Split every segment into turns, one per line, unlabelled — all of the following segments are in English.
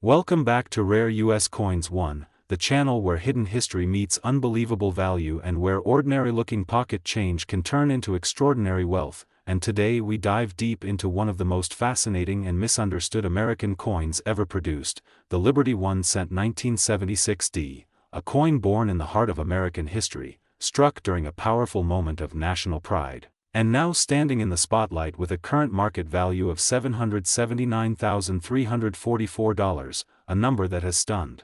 Welcome back to Rare US Coins 1, the channel where hidden history meets unbelievable value and where ordinary-looking pocket change can turn into extraordinary wealth. And today we dive deep into one of the most fascinating and misunderstood American coins ever produced, the Liberty 1 cent 1976D, a coin born in the heart of American history, struck during a powerful moment of national pride, and now standing in the spotlight with a current market value of $779,344, a number that has stunned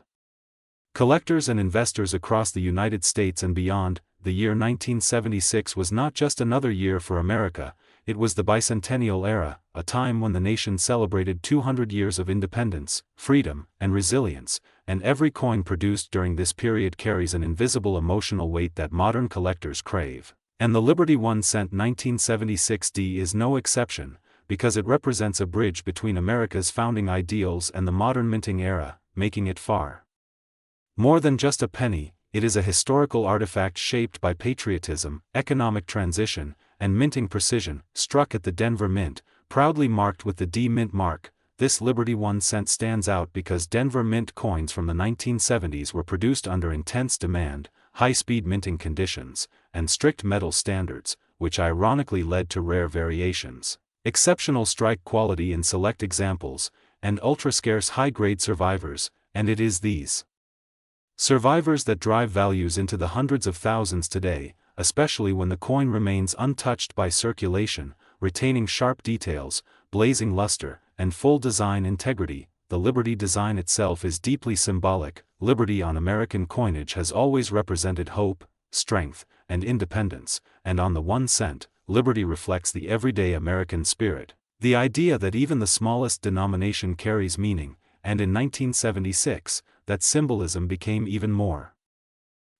collectors and investors across the United States and beyond. The year 1976 was not just another year for America, it was the bicentennial era, a time when the nation celebrated 200 years of independence, freedom, and resilience, and every coin produced during this period carries an invisible emotional weight that modern collectors crave. And the Liberty 1 cent 1976D is no exception, because it represents a bridge between America's founding ideals and the modern minting era, making it far more than just a penny. It is a historical artifact shaped by patriotism, economic transition, and minting precision. Struck at the Denver Mint, proudly marked with the D Mint mark, this Liberty 1 cent stands out because Denver Mint coins from the 1970s were produced under intense demand, high-speed minting conditions, and strict metal standards, which ironically led to rare variations, exceptional strike quality in select examples, and ultra-scarce high-grade survivors. And it is these survivors that drive values into the hundreds of thousands today, especially when the coin remains untouched by circulation, retaining sharp details, blazing luster, and full design integrity. The Liberty design itself is deeply symbolic. Liberty on American coinage has always represented hope, strength, and independence, and on the 1 cent, liberty reflects the everyday American spirit, the idea that even the smallest denomination carries meaning. And in 1976, that symbolism became even more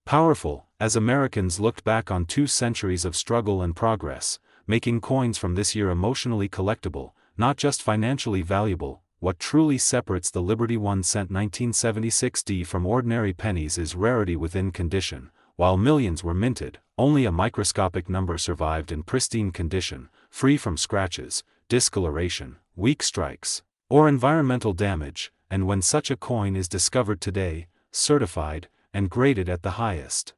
powerful, as Americans looked back on 2 centuries of struggle and progress, making coins from this year emotionally collectible, not just financially valuable. What truly separates the Liberty 1 cent 1976D from ordinary pennies is rarity within condition. While millions were minted, only a microscopic number survived in pristine condition, free from scratches, discoloration, weak strikes, or environmental damage. And when such a coin is discovered today, certified, and graded at the highest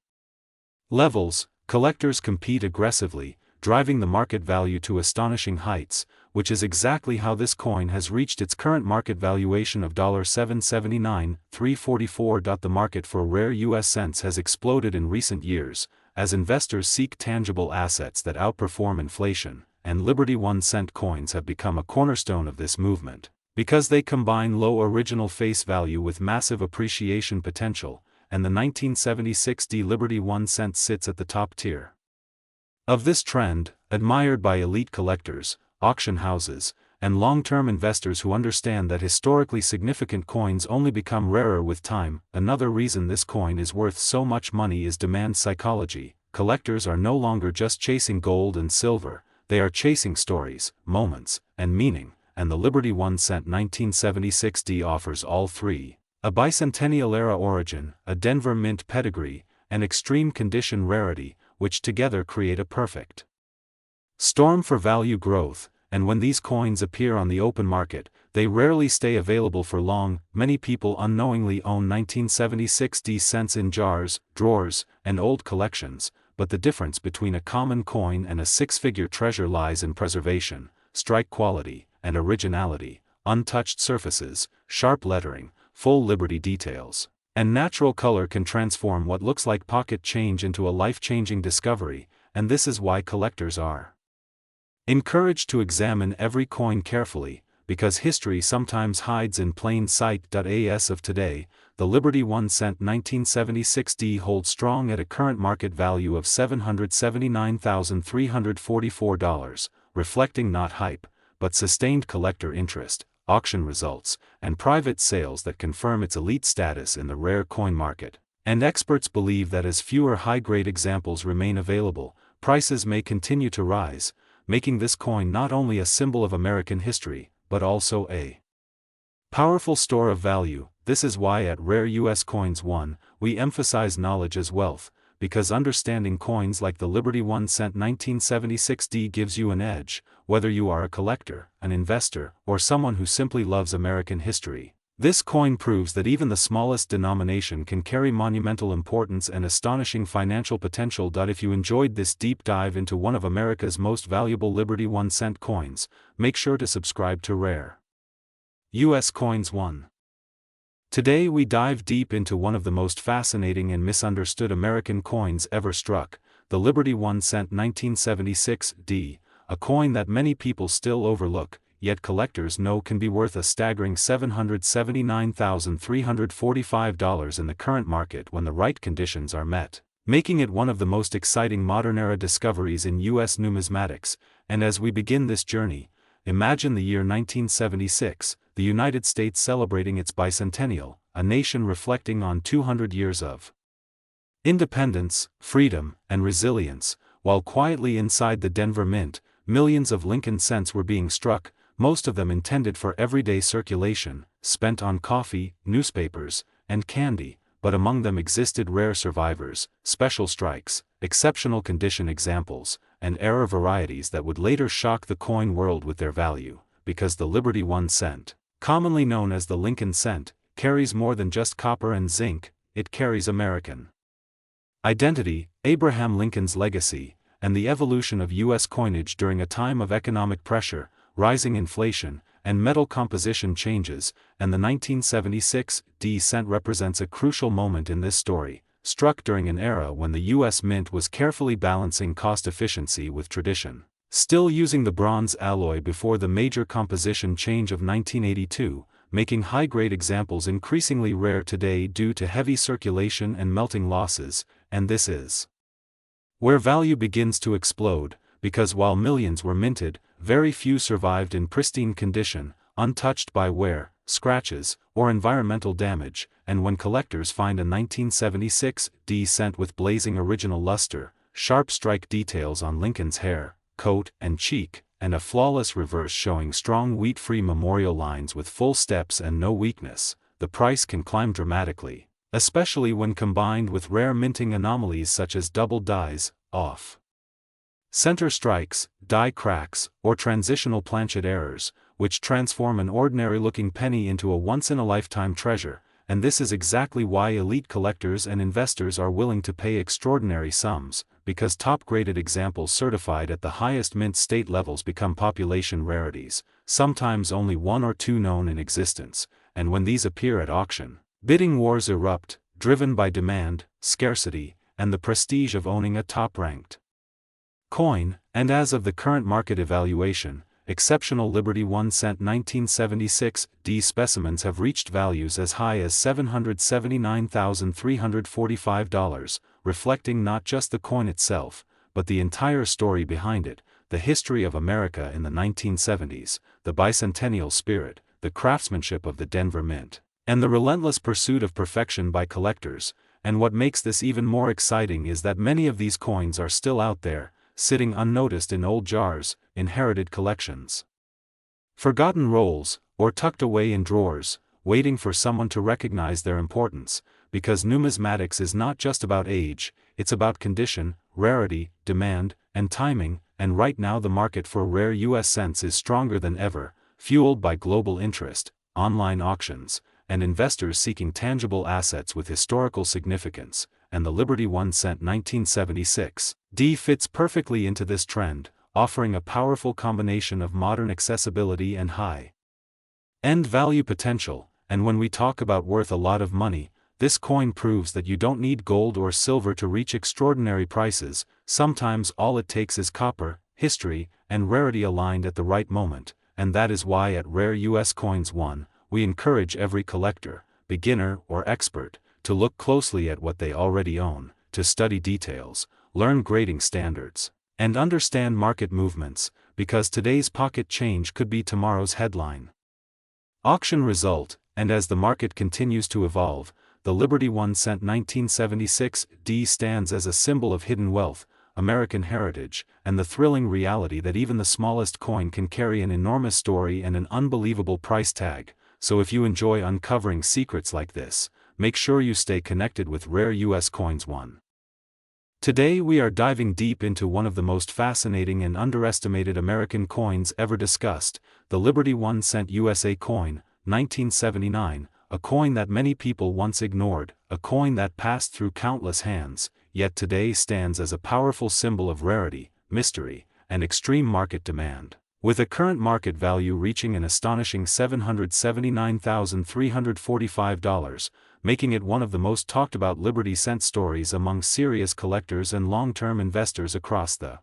levels, collectors compete aggressively, driving the market value to astonishing heights, which is exactly how this coin has reached its current market valuation of $779,344. The market for rare US cents has exploded in recent years, as investors seek tangible assets that outperform inflation, and Liberty 1 cent coins have become a cornerstone of this movement, because they combine low original face value with massive appreciation potential, and the 1976D Liberty 1 cent sits at the top tier of this trend, admired by elite collectors, auction houses, and long-term investors who understand that historically significant coins only become rarer with time. Another reason this coin is worth so much money is demand psychology. Collectors are no longer just chasing gold and silver, they are chasing stories, moments, and meaning, and the Liberty 1 cent 1976D offers all three: a bicentennial-era origin, a Denver Mint pedigree, and extreme condition rarity, which together create a perfect storm for value growth. And when these coins appear on the open market, they rarely stay available for long. Many people unknowingly own 1976D cents in jars, drawers, and old collections, but the difference between a common coin and a six-figure treasure lies in preservation, strike quality, and originality. Untouched surfaces, sharp lettering, full Liberty details, and natural color can transform what looks like pocket change into a life-changing discovery, and this is why collectors are encouraged to examine every coin carefully, because history sometimes hides in plain sight. As of today, the Liberty 1 cent 1976D holds strong at a current market value of $779,344, reflecting not hype, but sustained collector interest, auction results, and private sales that confirm its elite status in the rare coin market. And experts believe that as fewer high-grade examples remain available, prices may continue to rise, making this coin not only a symbol of American history, but also a powerful store of value. This is why at Rare US Coins 1, we emphasize knowledge as wealth, because understanding coins like the Liberty 1 cent 1976D gives you an edge, whether you are a collector, an investor, or someone who simply loves American history. This coin proves that even the smallest denomination can carry monumental importance and astonishing financial potential. If you enjoyed this deep dive into one of America's most valuable Liberty 1-cent coins, make sure to subscribe to Rare U.S. Coins 1. Today we dive deep into one of the most fascinating and misunderstood American coins ever struck, the Liberty 1-cent 1976 D, a coin that many people still overlook, yet collectors know can be worth a staggering $779,345 in the current market when the right conditions are met, making it one of the most exciting modern-era discoveries in U.S. numismatics. And as we begin this journey, imagine the year 1976, the United States celebrating its bicentennial, a nation reflecting on 200 years of independence, freedom, and resilience, while quietly inside the Denver Mint, millions of Lincoln cents were being struck, most of them intended for everyday circulation, spent on coffee, newspapers, and candy, but among them existed rare survivors, special strikes, exceptional condition examples, and error varieties that would later shock the coin world with their value, because the Liberty 1-cent, commonly known as the Lincoln cent, carries more than just copper and zinc, it carries American identity, Abraham Lincoln's legacy, and the evolution of U.S. coinage during a time of economic pressure, rising inflation, and metal composition changes, and the 1976 D cent represents a crucial moment in this story, struck during an era when the U.S. Mint was carefully balancing cost efficiency with tradition, still using the bronze alloy before the major composition change of 1982, making high-grade examples increasingly rare today due to heavy circulation and melting losses, and this is where value begins to explode, because while millions were minted, very few survived in pristine condition, untouched by wear, scratches, or environmental damage, and when collectors find a 1976 D cent with blazing original luster, sharp strike details on Lincoln's hair, coat, and cheek, and a flawless reverse showing strong wheat-free memorial lines with full steps and no weakness, the price can climb dramatically, especially when combined with rare minting anomalies such as double dies, off center strikes, die cracks, or transitional planchet errors, which transform an ordinary-looking penny into a once-in-a-lifetime treasure, and this is exactly why elite collectors and investors are willing to pay extraordinary sums, because top-graded examples certified at the highest mint state levels become population rarities, sometimes only one or two known in existence, and when these appear at auction, bidding wars erupt, driven by demand, scarcity, and the prestige of owning a top-ranked coin. And as of the current market evaluation, exceptional Liberty 1-cent 1976 D specimens have reached values as high as $779,345, reflecting not just the coin itself, but the entire story behind it, the history of America in the 1970s, the bicentennial spirit, the craftsmanship of the Denver Mint, and the relentless pursuit of perfection by collectors. And what makes this even more exciting is that many of these coins are still out there, sitting unnoticed in old jars, inherited collections, forgotten rolls, or tucked away in drawers, waiting for someone to recognize their importance, because numismatics is not just about age, it's about condition, rarity, demand, and timing, and right now the market for rare U.S. cents is stronger than ever, fueled by global interest, online auctions, and investors seeking tangible assets with historical significance, and the Liberty 1-cent 1976 D fits perfectly into this trend, offering a powerful combination of modern accessibility and high-end value potential. And when we talk about worth a lot of money, this coin proves that you don't need gold or silver to reach extraordinary prices. Sometimes all it takes is copper, history, and rarity aligned at the right moment, and that is why at Rare U.S. Coins 1, we encourage every collector, beginner or expert, to look closely at what they already own, to study details, learn grading standards, and understand market movements, because today's pocket change could be tomorrow's headline. Auction result. And as the market continues to evolve, the Liberty 1-cent 1976 D stands as a symbol of hidden wealth, American heritage, and the thrilling reality that even the smallest coin can carry an enormous story and an unbelievable price tag. So if you enjoy uncovering secrets like this, make sure you stay connected with Rare U.S. Coins 1. Today we are diving deep into one of the most fascinating and underestimated American coins ever discussed, the Liberty 1-cent USA coin, 1979, a coin that many people once ignored, a coin that passed through countless hands, yet today stands as a powerful symbol of rarity, mystery, and extreme market demand. With a current market value reaching an astonishing $779,345, making it one of the most talked about Liberty cent stories among serious collectors and long-term investors across the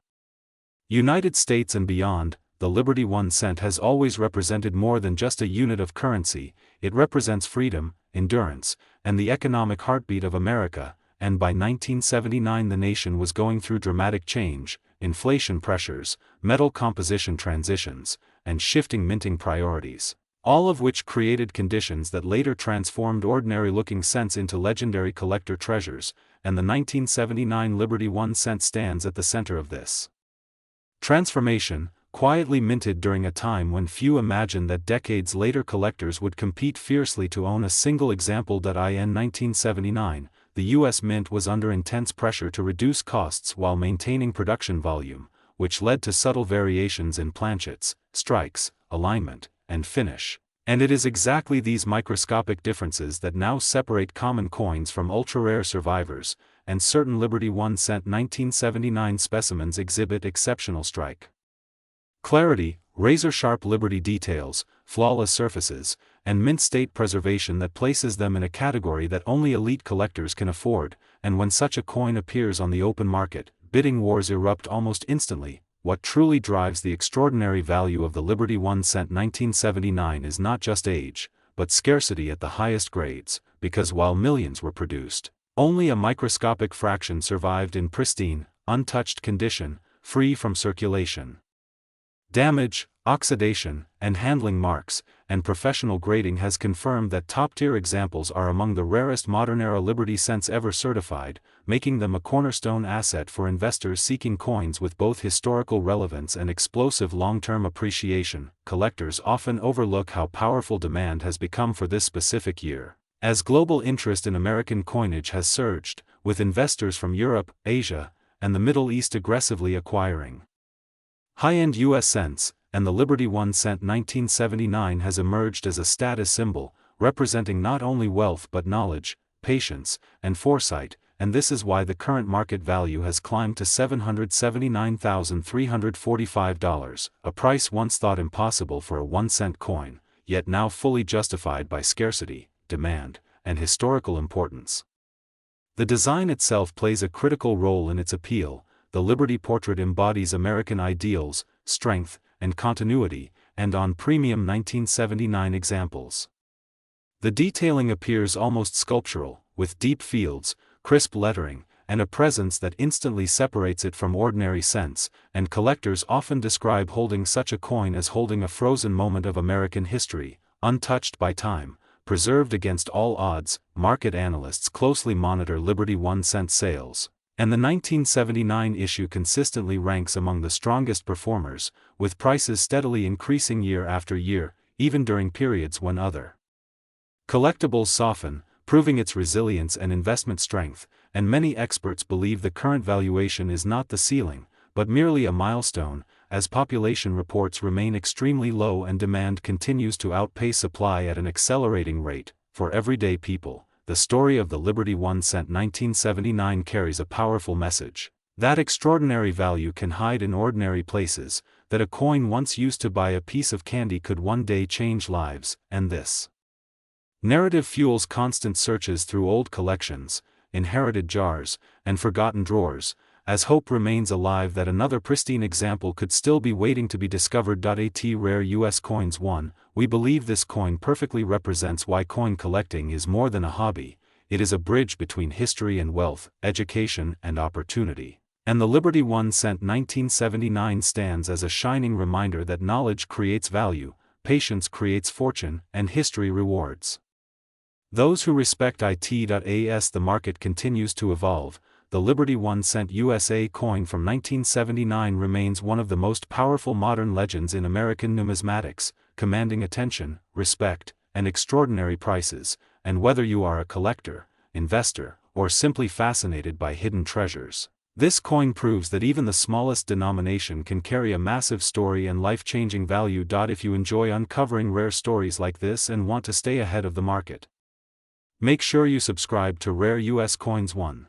United States and beyond. The Liberty 1 cent has always represented more than just a unit of currency. It represents freedom, endurance, and the economic heartbeat of America, and by 1979 the nation was going through dramatic change, inflation pressures, metal composition transitions, and shifting minting priorities, all of which created conditions that later transformed ordinary-looking cents into legendary collector treasures, and the 1979 Liberty 1 cent stands at the center of this transformation. Quietly minted during a time when few imagined that decades later collectors would compete fiercely to own a single example. In 1979, the U.S. Mint was under intense pressure to reduce costs while maintaining production volume, which led to subtle variations in planchets, strikes, alignment, and finish. And it is exactly these microscopic differences that now separate common coins from ultra-rare survivors, and certain Liberty 1 cent 1979 specimens exhibit exceptional strike clarity, razor-sharp Liberty details, flawless surfaces, and mint state preservation that places them in a category that only elite collectors can afford. And when such a coin appears on the open market, bidding wars erupt almost instantly. What truly drives the extraordinary value of the Liberty 1 cent 1979 is not just age, but scarcity at the highest grades, because while millions were produced, only a microscopic fraction survived in pristine, untouched condition, free from circulation damage, oxidation, and handling marks, and professional grading has confirmed that top-tier examples are among the rarest modern-era Liberty cents ever certified, making them a cornerstone asset for investors seeking coins with both historical relevance and explosive long-term appreciation. Collectors often overlook how powerful demand has become for this specific year, as global interest in American coinage has surged, with investors from Europe, Asia, and the Middle East aggressively acquiring high-end U.S. cents, and the Liberty 1 cent 1979 has emerged as a status symbol, representing not only wealth but knowledge, patience, and foresight, and this is why the current market value has climbed to $779,345, a price once thought impossible for a 1-cent coin, yet now fully justified by scarcity, demand, and historical importance. The design itself plays a critical role in its appeal. The Liberty portrait embodies American ideals, strength, and continuity, and on premium 1979 examples, the detailing appears almost sculptural, with deep fields, crisp lettering, and a presence that instantly separates it from ordinary cents, and collectors often describe holding such a coin as holding a frozen moment of American history, untouched by time, preserved against all odds. Market analysts closely monitor Liberty 1 cent sales, and the 1979 issue consistently ranks among the strongest performers, with prices steadily increasing year after year, even during periods when other collectibles soften, proving its resilience and investment strength. And many experts believe the current valuation is not the ceiling, but merely a milestone, as population reports remain extremely low and demand continues to outpace supply at an accelerating rate. For everyday people, the story of the Liberty 1 cent 1979 carries a powerful message. That extraordinary value can hide in ordinary places, that a coin once used to buy a piece of candy could one day change lives, and this narrative fuels constant searches through old collections, inherited jars, and forgotten drawers, as hope remains alive that another pristine example could still be waiting to be discovered. At Rare U.S. Coins 1, we believe this coin perfectly represents why coin collecting is more than a hobby. It is a bridge between history and wealth, education and opportunity. And the Liberty 1 cent 1979 stands as a shining reminder that knowledge creates value, patience creates fortune, and history rewards those who respect it. As the market continues to evolve, the Liberty 1 cent USA coin from 1979 remains one of the most powerful modern legends in American numismatics, commanding attention, respect, and extraordinary prices. And whether you are a collector, investor, or simply fascinated by hidden treasures, this coin proves that even the smallest denomination can carry a massive story and life-changing value. If you enjoy uncovering rare stories like this and want to stay ahead of the market, Make sure you subscribe to Rare US Coins 1.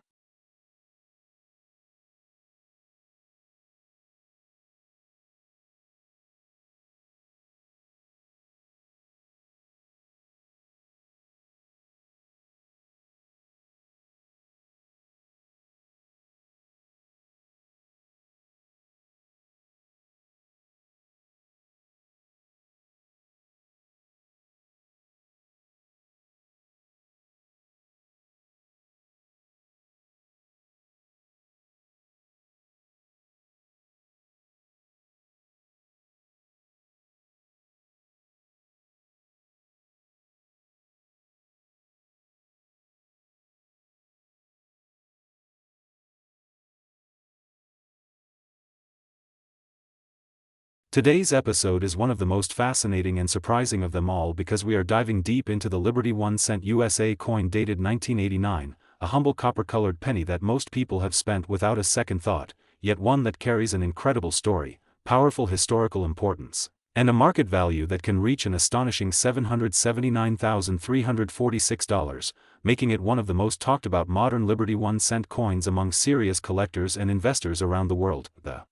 Today's episode is one of the most fascinating and surprising of them all because we are diving deep into the Liberty 1 cent USA coin dated 1989, a humble copper-colored penny that most people have spent without a second thought, yet one that carries an incredible story, powerful historical importance, and a market value that can reach an astonishing $779,346, making it one of the most talked about modern Liberty 1 cent coins among serious collectors and investors around the world. The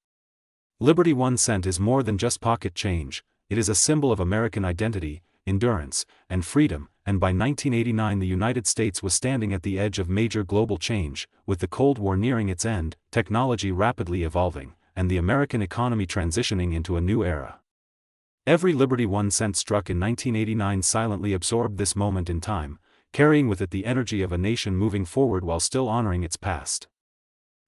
Liberty 1 cent is more than just pocket change, it is a symbol of American identity, endurance, and freedom, and by 1989 the United States was standing at the edge of major global change, with the Cold War nearing its end, technology rapidly evolving, and the American economy transitioning into a new era. Every Liberty 1 cent struck in 1989 silently absorbed this moment in time, carrying with it the energy of a nation moving forward while still honoring its past.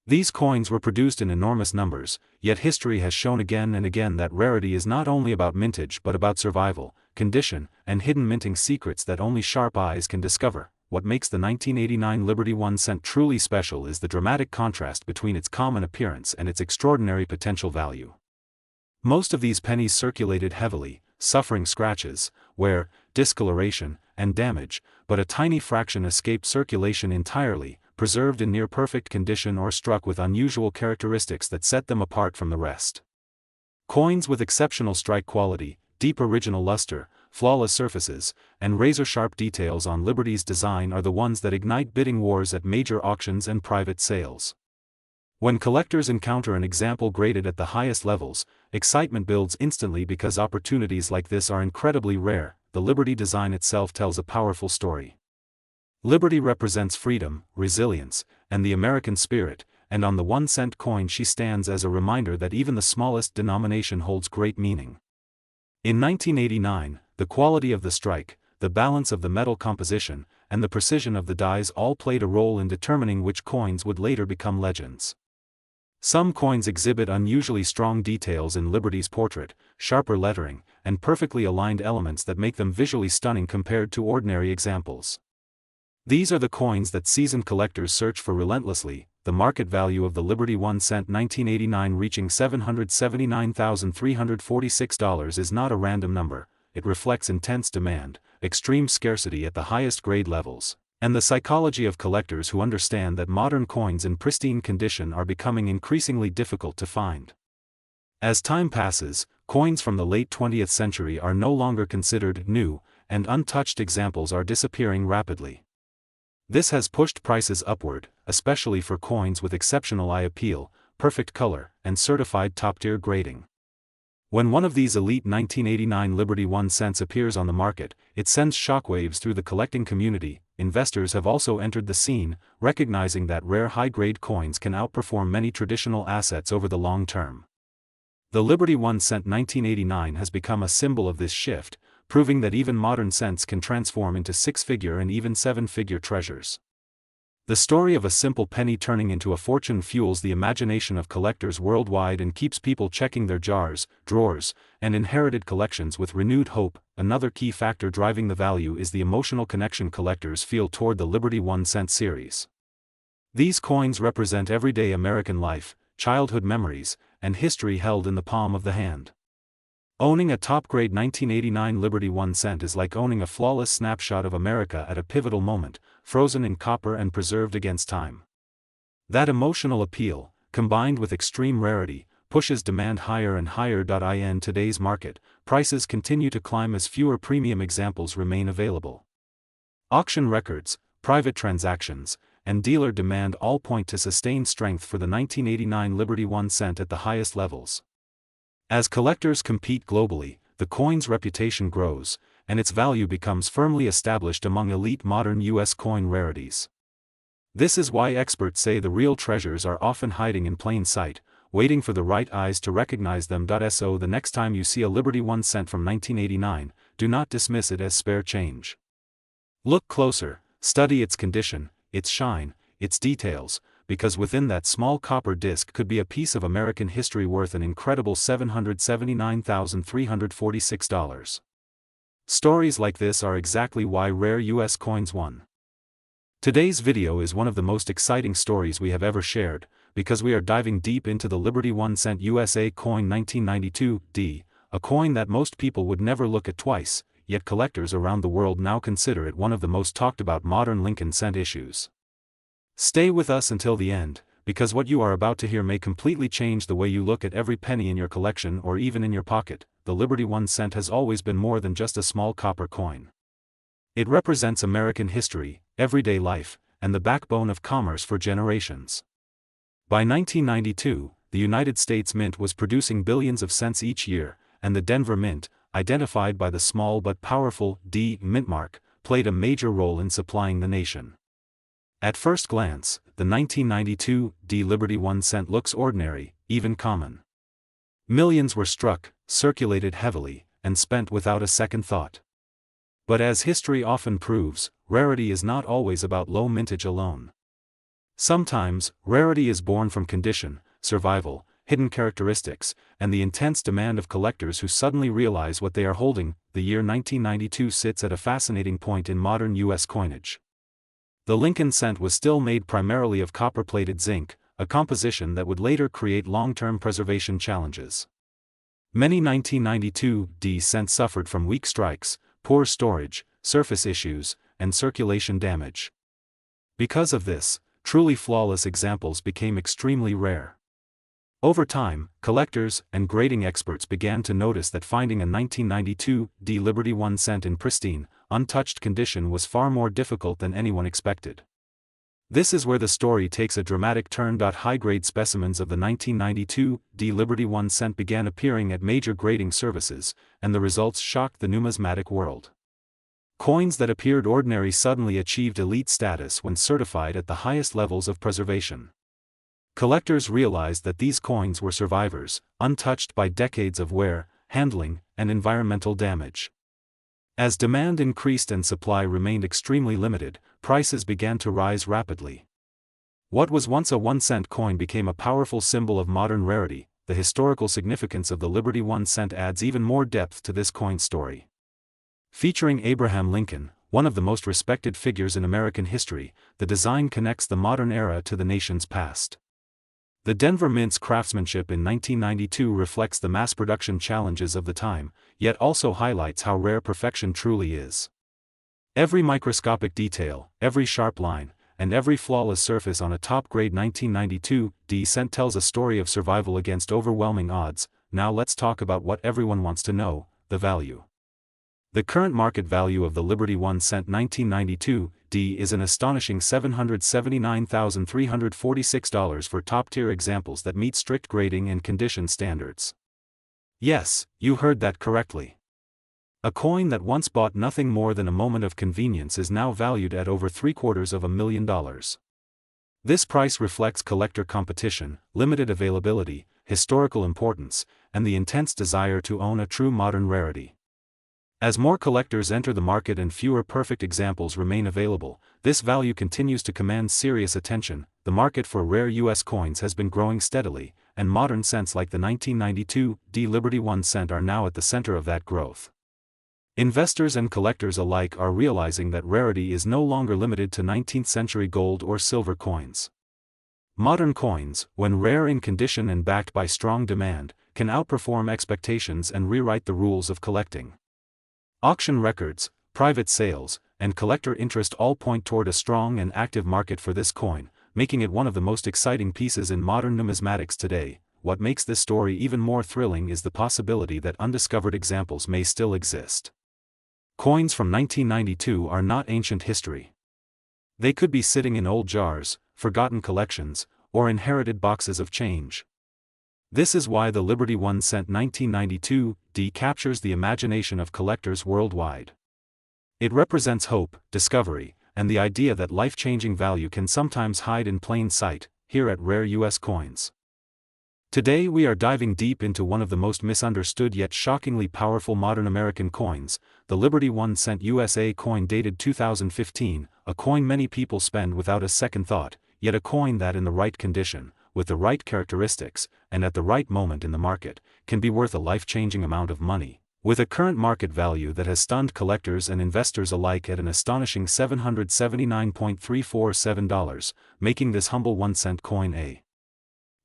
These coins were produced in enormous numbers, yet history has shown again and again that rarity is not only about mintage but about survival, condition, and hidden minting secrets that only sharp eyes can discover. What makes the 1989 Liberty 1 cent truly special is the dramatic contrast between its common appearance and its extraordinary potential value. Most of these pennies circulated heavily, suffering scratches, wear, discoloration, and damage, but a tiny fraction escaped circulation entirely, preserved in near-perfect condition or struck with unusual characteristics that set them apart from the rest. Coins with exceptional strike quality, deep original luster, flawless surfaces, and razor-sharp details on Liberty's design are the ones that ignite bidding wars at major auctions and private sales. When collectors encounter an example graded at the highest levels, excitement builds instantly because opportunities like this are incredibly rare. The Liberty design itself tells a powerful story. Liberty represents freedom, resilience, and the American spirit, and on the 1 cent coin she stands as a reminder that even the smallest denomination holds great meaning. In 1989, the quality of the strike, the balance of the metal composition, and the precision of the dies all played a role in determining which coins would later become legends. Some coins exhibit unusually strong details in Liberty's portrait, sharper lettering, and perfectly aligned elements that make them visually stunning compared to ordinary examples. These are the coins that seasoned collectors search for relentlessly. The market value of the Liberty 1 cent 1989 reaching $779,346 is not a random number, it reflects intense demand, extreme scarcity at the highest grade levels, and the psychology of collectors who understand that modern coins in pristine condition are becoming increasingly difficult to find. As time passes, coins from the late 20th century are no longer considered new, and untouched examples are disappearing rapidly. This has pushed prices upward, especially for coins with exceptional eye appeal, perfect color, and certified top-tier grading. When one of these elite 1989 Liberty 1 cents appears on the market, it sends shockwaves through the collecting community. Investors have also entered the scene, recognizing that rare high-grade coins can outperform many traditional assets over the long term. The Liberty 1 cent 1989 has become a symbol of this shift, proving that even modern cents can transform into six-figure and even seven-figure treasures. The story of a simple penny turning into a fortune fuels the imagination of collectors worldwide and keeps people checking their jars, drawers, and inherited collections with renewed hope. Another key factor driving the value is the emotional connection collectors feel toward the Liberty 1 cent series. These coins represent everyday American life, childhood memories, and history held in the palm of the hand. Owning a top-grade 1989 Liberty 1 cent is like owning a flawless snapshot of America at a pivotal moment, frozen in copper and preserved against time. That emotional appeal, combined with extreme rarity, pushes demand higher and higher. In today's market, prices continue to climb as fewer premium examples remain available. Auction records, private transactions, and dealer demand all point to sustained strength for the 1989 Liberty 1 cent at the highest levels. As collectors compete globally, the coin's reputation grows, and its value becomes firmly established among elite modern U.S. coin rarities. This is why experts say the real treasures are often hiding in plain sight, waiting for the right eyes to recognize them. So the next time you see a Liberty 1 cent from 1989, do not dismiss it as spare change. Look closer, study its condition, its shine, its details, because within that small copper disc could be a piece of American history worth an incredible $779,346. Stories like this are exactly why rare U.S. coins won. Today's video is one of the most exciting stories we have ever shared, because we are diving deep into the Liberty 1 cent USA coin 1992D, a coin that most people would never look at twice, yet collectors around the world now consider it one of the most talked about modern Lincoln cent issues. Stay with us until the end, because what you are about to hear may completely change the way you look at every penny in your collection or even in your pocket. The Liberty 1 cent has always been more than just a small copper coin. It represents American history, everyday life, and the backbone of commerce for generations. By 1992, the United States Mint was producing billions of cents each year, and the Denver Mint, identified by the small but powerful D mint mark, played a major role in supplying the nation. At first glance, the 1992 D Liberty 1 cent looks ordinary, even common. Millions were struck, circulated heavily, and spent without a second thought. But as history often proves, rarity is not always about low mintage alone. Sometimes, rarity is born from condition, survival, hidden characteristics, and the intense demand of collectors who suddenly realize what they are holding. The year 1992 sits at a fascinating point in modern U.S. coinage. The Lincoln cent was still made primarily of copper-plated zinc, a composition that would later create long-term preservation challenges. Many 1992 D cents suffered from weak strikes, poor storage, surface issues, and circulation damage. Because of this, truly flawless examples became extremely rare. Over time, collectors and grading experts began to notice that finding a 1992 D Liberty 1 cent in pristine, untouched condition was far more difficult than anyone expected. This is where the story takes a dramatic turn. High-grade specimens of the 1992 D Liberty 1 cent began appearing at major grading services, and the results shocked the numismatic world. Coins that appeared ordinary suddenly achieved elite status when certified at the highest levels of preservation. Collectors realized that these coins were survivors, untouched by decades of wear, handling, and environmental damage. As demand increased and supply remained extremely limited, prices began to rise rapidly. What was once a 1 cent coin became a powerful symbol of modern rarity. The historical significance of the Liberty 1 cent adds even more depth to this coin story. Featuring Abraham Lincoln, one of the most respected figures in American history, the design connects the modern era to the nation's past. The Denver Mint's craftsmanship in 1992 reflects the mass production challenges of the time, yet also highlights how rare perfection truly is. Every microscopic detail, every sharp line, and every flawless surface on a top-grade 1992 D cent tells a story of survival against overwhelming odds. Now let's talk about what everyone wants to know: the value. The current market value of the Liberty 1 cent 1992 D is an astonishing $779,346 for top-tier examples that meet strict grading and condition standards. Yes, you heard that correctly. A coin that once bought nothing more than a moment of convenience is now valued at over $750,000. This price reflects collector competition, limited availability, historical importance, and the intense desire to own a true modern rarity. As more collectors enter the market and fewer perfect examples remain available, this value continues to command serious attention. The market for rare U.S. coins has been growing steadily, and modern cents like the 1992 D Liberty 1 cent are now at the center of that growth. Investors and collectors alike are realizing that rarity is no longer limited to 19th-century gold or silver coins. Modern coins, when rare in condition and backed by strong demand, can outperform expectations and rewrite the rules of collecting. Auction records, private sales, and collector interest all point toward a strong and active market for this coin, making it one of the most exciting pieces in modern numismatics today. What makes this story even more thrilling is the possibility that undiscovered examples may still exist. Coins from 1992 are not ancient history. They could be sitting in old jars, forgotten collections, or inherited boxes of change. This is why the Liberty 1 cent 1992 D captures the imagination of collectors worldwide. It represents hope, discovery, and the idea that life-changing value can sometimes hide in plain sight, here at Rare U.S. Coins. Today we are diving deep into one of the most misunderstood yet shockingly powerful modern American coins, the Liberty 1 cent USA coin dated 2015, a coin many people spend without a second thought, yet a coin that in the right condition, with the right characteristics, and at the right moment in the market, can be worth a life-changing amount of money, with a current market value that has stunned collectors and investors alike at an astonishing $779.347, making this humble 1 cent coin a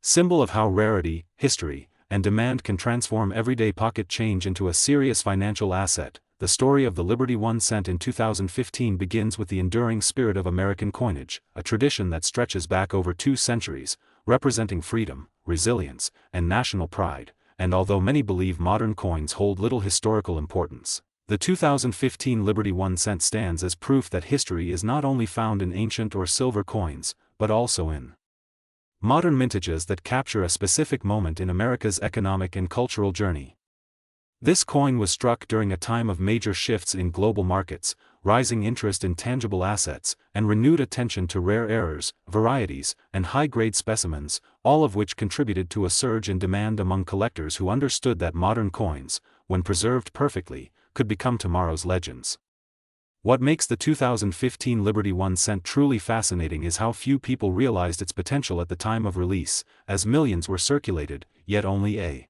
symbol of how rarity, history, and demand can transform everyday pocket change into a serious financial asset. The story of the Liberty 1 cent in 2015 begins with the enduring spirit of American coinage, a tradition that stretches back over 2 centuries, representing freedom, resilience, and national pride. And although many believe modern coins hold little historical importance, the 2015 Liberty 1 cent stands as proof that history is not only found in ancient or silver coins, but also in modern mintages that capture a specific moment in America's economic and cultural journey. This coin was struck during a time of major shifts in global markets, rising interest in tangible assets, and renewed attention to rare errors, varieties, and high-grade specimens, all of which contributed to a surge in demand among collectors who understood that modern coins, when preserved perfectly, could become tomorrow's legends. What makes the 2015 Liberty 1 cent truly fascinating is how few people realized its potential at the time of release, as millions were circulated, yet only a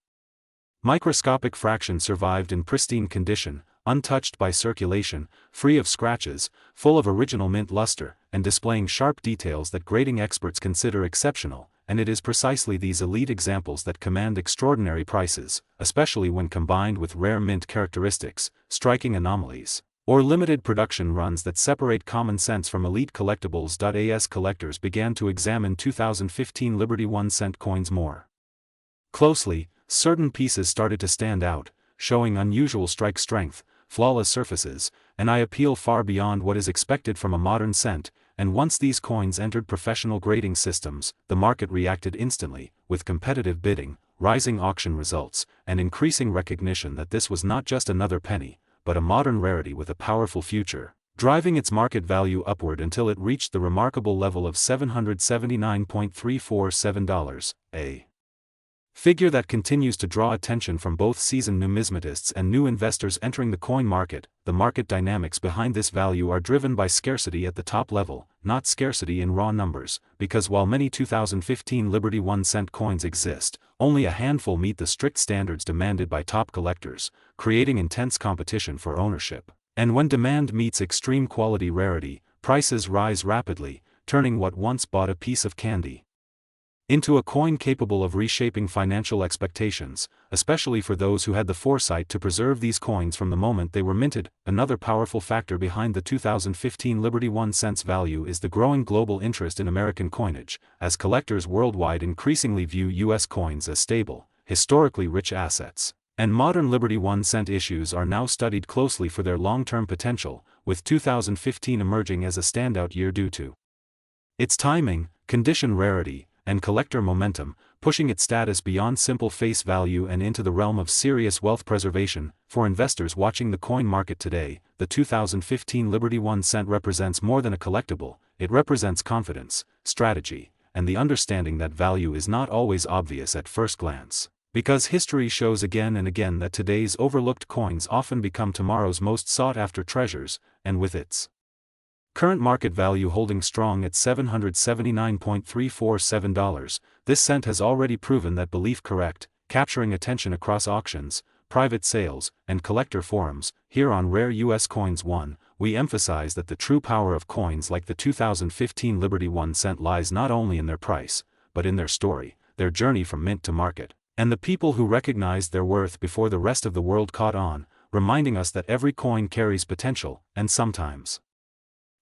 microscopic fraction survived in pristine condition, untouched by circulation, free of scratches, full of original mint luster, and displaying sharp details that grading experts consider exceptional, and it is precisely these elite examples that command extraordinary prices, especially when combined with rare mint characteristics, striking anomalies, or limited production runs that separate common sense from elite collectibles. As collectors began to examine 2015 Liberty 1 cent coins more closely, certain pieces started to stand out, showing unusual strike strength, flawless surfaces, and eye appeal far beyond what is expected from a modern cent. And once these coins entered professional grading systems, the market reacted instantly, with competitive bidding, rising auction results, and increasing recognition that this was not just another penny, but a modern rarity with a powerful future, driving its market value upward until it reached the remarkable level of $779.347, a figure that continues to draw attention from both seasoned numismatists and new investors entering the coin market. The market dynamics behind this value are driven by scarcity at the top level, not scarcity in raw numbers, because while many 2015 Liberty 1 cent coins exist, only a handful meet the strict standards demanded by top collectors, creating intense competition for ownership. And when demand meets extreme quality rarity, prices rise rapidly, turning what once bought a piece of candy into a coin capable of reshaping financial expectations, especially for those who had the foresight to preserve these coins from the moment they were minted. Another powerful factor behind the 2015 Liberty 1 cent's value is the growing global interest in American coinage, as collectors worldwide increasingly view U.S. coins as stable, historically rich assets. And modern Liberty 1 cent issues are now studied closely for their long-term potential, with 2015 emerging as a standout year due to its timing, condition rarity, and collector momentum, pushing its status beyond simple face value and into the realm of serious wealth preservation. For investors watching the coin market today, the 2015 Liberty 1 cent represents more than a collectible. It represents confidence, strategy, and the understanding that value is not always obvious at first glance. Because history shows again and again that today's overlooked coins often become tomorrow's most sought-after treasures, and with its current market value holding strong at $779.347, this cent has already proven that belief correct, capturing attention across auctions, private sales, and collector forums. Here on Rare U.S. Coins 1, we emphasize that the true power of coins like the 2015 Liberty 1 cent lies not only in their price, but in their story, their journey from mint to market, and the people who recognized their worth before the rest of the world caught on, reminding us that every coin carries potential, and sometimes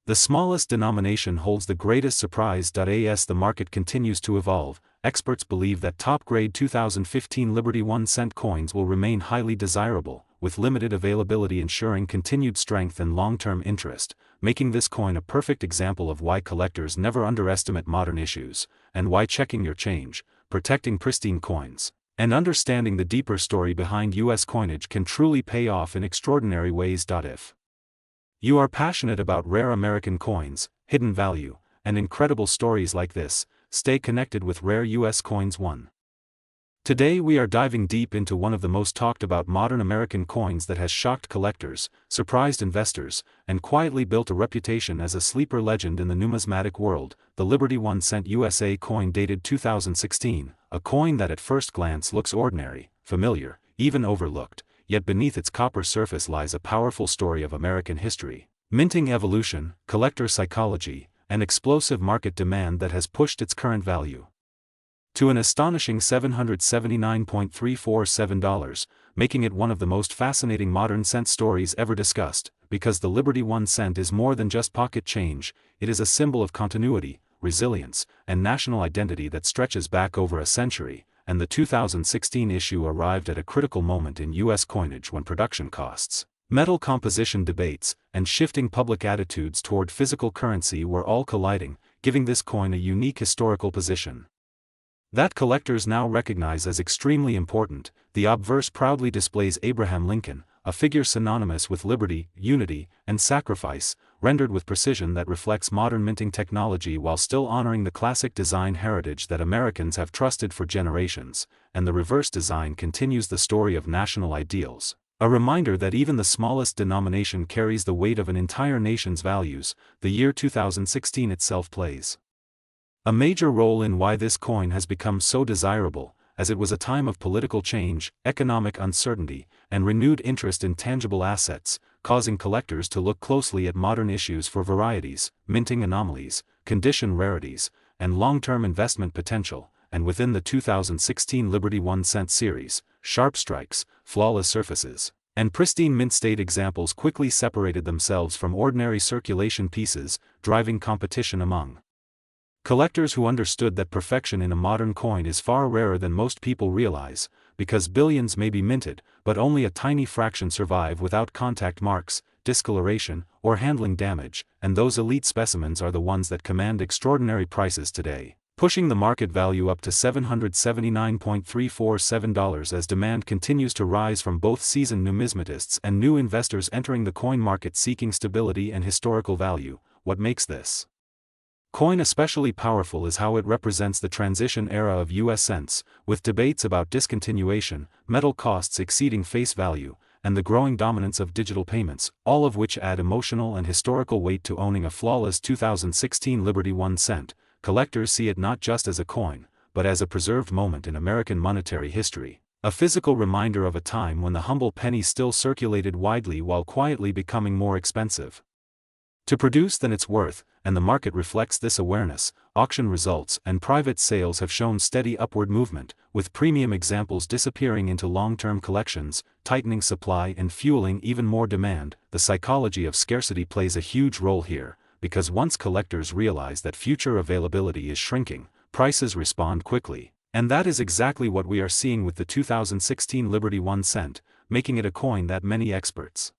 the smallest denomination holds the greatest surprise. As the market continues to evolve, experts believe that top-grade 2015 Liberty 1 cent coins will remain highly desirable, with limited availability ensuring continued strength and long-term interest, making this coin a perfect example of why collectors never underestimate modern issues, and why checking your change, protecting pristine coins, and understanding the deeper story behind U.S. coinage can truly pay off in extraordinary ways. If you are passionate about rare American coins, hidden value, and incredible stories like this, stay connected with Rare U.S. Coins 1. Today we are diving deep into one of the most talked about modern American coins that has shocked collectors, surprised investors, and quietly built a reputation as a sleeper legend in the numismatic world, the Liberty 1 cent USA coin dated 2016, a coin that at first glance looks ordinary, familiar, even overlooked, yet beneath its copper surface lies a powerful story of American history, minting evolution, collector psychology, and explosive market demand that has pushed its current value to an astonishing $779.347, making it one of the most fascinating modern cent stories ever discussed, because the Liberty 1 cent is more than just pocket change, it is a symbol of continuity, resilience, and national identity that stretches back over a century, and the 2016 issue arrived at a critical moment in U.S. coinage when production costs, metal composition debates, and shifting public attitudes toward physical currency were all colliding, giving this coin a unique historical position that collectors now recognize as extremely important. The obverse proudly displays Abraham Lincoln, a figure synonymous with liberty, unity, and sacrifice, rendered with precision that reflects modern minting technology while still honoring the classic design heritage that Americans have trusted for generations, and the reverse design continues the story of national ideals, a reminder that even the smallest denomination carries the weight of an entire nation's values. The year 2016 itself plays a major role in why this coin has become so desirable, as it was a time of political change, economic uncertainty, and renewed interest in tangible assets, causing collectors to look closely at modern issues for varieties, minting anomalies, condition rarities, and long-term investment potential. And within the 2016 Liberty 1 cent series, sharp strikes, flawless surfaces, and pristine mint state examples quickly separated themselves from ordinary circulation pieces, driving competition among collectors who understood that perfection in a modern coin is far rarer than most people realize, because billions may be minted, but only a tiny fraction survive without contact marks, discoloration, or handling damage, and those elite specimens are the ones that command extraordinary prices today, pushing the market value up to $779.347 as demand continues to rise from both seasoned numismatists and new investors entering the coin market seeking stability and historical value. What makes this coin especially powerful is how it represents the transition era of U.S. cents, with debates about discontinuation, metal costs exceeding face value, and the growing dominance of digital payments, all of which add emotional and historical weight to owning a flawless 2016 Liberty 1 cent. Collectors see it not just as a coin, but as a preserved moment in American monetary history, a physical reminder of a time when the humble penny still circulated widely while quietly becoming more expensive to produce than it's worth, and the market reflects this awareness. Auction results and private sales have shown steady upward movement, with premium examples disappearing into long-term collections, tightening supply and fueling even more demand. The psychology of scarcity plays a huge role here, because once collectors realize that future availability is shrinking, prices respond quickly, and that is exactly what we are seeing with the 2016 Liberty 1 cent, making it a coin that many experts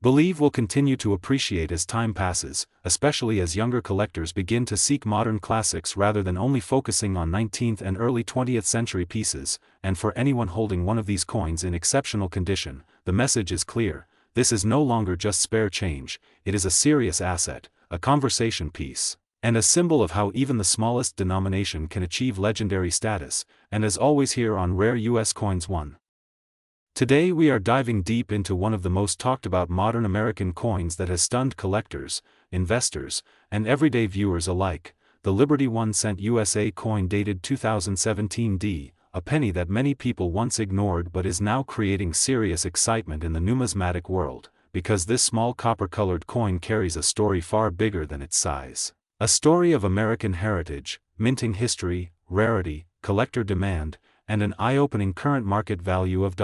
believe will continue to appreciate as time passes, especially as younger collectors begin to seek modern classics rather than only focusing on 19th and early 20th century pieces. And for anyone holding one of these coins in exceptional condition, the message is clear: this is no longer just spare change, it is a serious asset, a conversation piece, and a symbol of how even the smallest denomination can achieve legendary status. And as always here on Rare U.S. Coins 1. Today we are diving deep into one of the most talked about modern American coins that has stunned collectors, investors, and everyday viewers alike, the Liberty 1 cent USA coin dated 2017 a penny that many people once ignored but is now creating serious excitement in the numismatic world, because this small copper-colored coin carries a story far bigger than its size. A story of American heritage, minting history, rarity, collector demand, and an eye-opening current market value of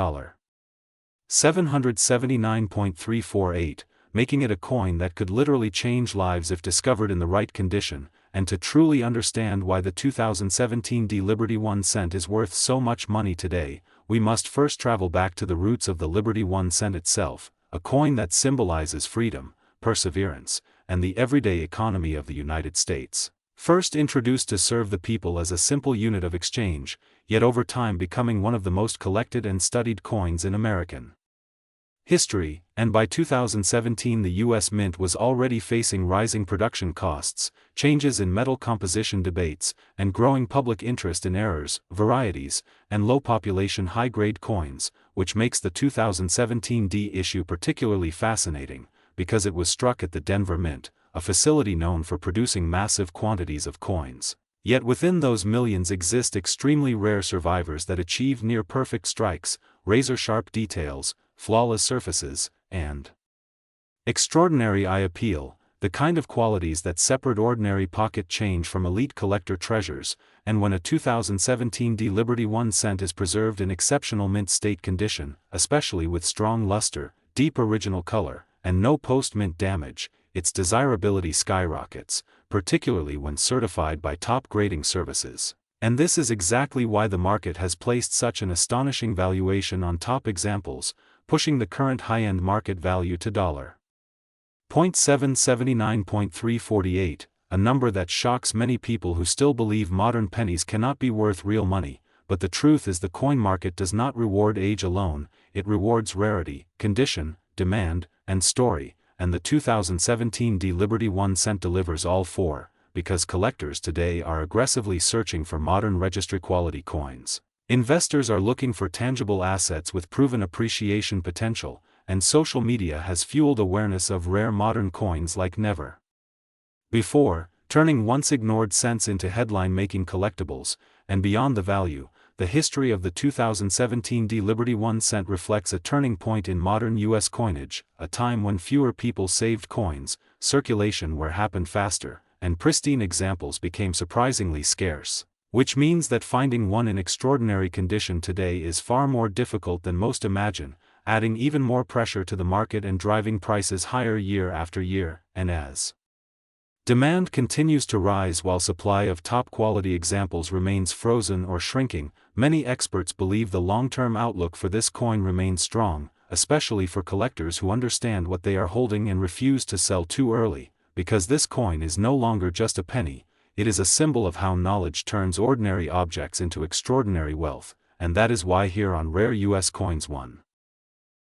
$779.348, making it a coin that could literally change lives if discovered in the right condition. And to truly understand why the 2017 Liberty 1 cent is worth so much money today, we must first travel back to the roots of the Liberty 1 cent itself, a coin that symbolizes freedom, perseverance, and the everyday economy of the United States. First introduced to serve the people as a simple unit of exchange, yet over time becoming one of the most collected and studied coins in American history, and by 2017 the U.S. Mint was already facing rising production costs, changes in metal composition debates, and growing public interest in errors, varieties, and low-population high-grade coins, which makes the 2017 D issue particularly fascinating, because it was struck at the Denver Mint, a facility known for producing massive quantities of coins. Yet within those millions exist extremely rare survivors that achieve near-perfect strikes, razor-sharp details, flawless surfaces, and extraordinary eye appeal, the kind of qualities that separate ordinary pocket change from elite collector treasures. And when a 2017 D Liberty 1 cent is preserved in exceptional mint state condition, especially with strong luster, deep original color, and no post-mint damage, its desirability skyrockets, particularly when certified by top grading services. And this is exactly why the market has placed such an astonishing valuation on top examples, pushing the current high-end market value to $779.348, a number that shocks many people who still believe modern pennies cannot be worth real money. But the truth is the coin market does not reward age alone, it rewards rarity, condition, demand, and story, and the 2017 D Liberty 1 cent delivers all four, because collectors today are aggressively searching for modern registry-quality coins. Investors are looking for tangible assets with proven appreciation potential, and social media has fueled awareness of rare modern coins like never before, turning once ignored cents into headline-making collectibles. And beyond the value, the history of the 2017 D Liberty 1 cent reflects a turning point in modern U.S. coinage, a time when fewer people saved coins, circulation happened faster, and pristine examples became surprisingly scarce. Which means that finding one in extraordinary condition today is far more difficult than most imagine, adding even more pressure to the market and driving prices higher year after year. And as demand continues to rise while supply of top-quality examples remains frozen or shrinking, many experts believe the long-term outlook for this coin remains strong, especially for collectors who understand what they are holding and refuse to sell too early, because this coin is no longer just a penny. It is a symbol of how knowledge turns ordinary objects into extraordinary wealth, and that is why here on Rare U.S. Coins 1.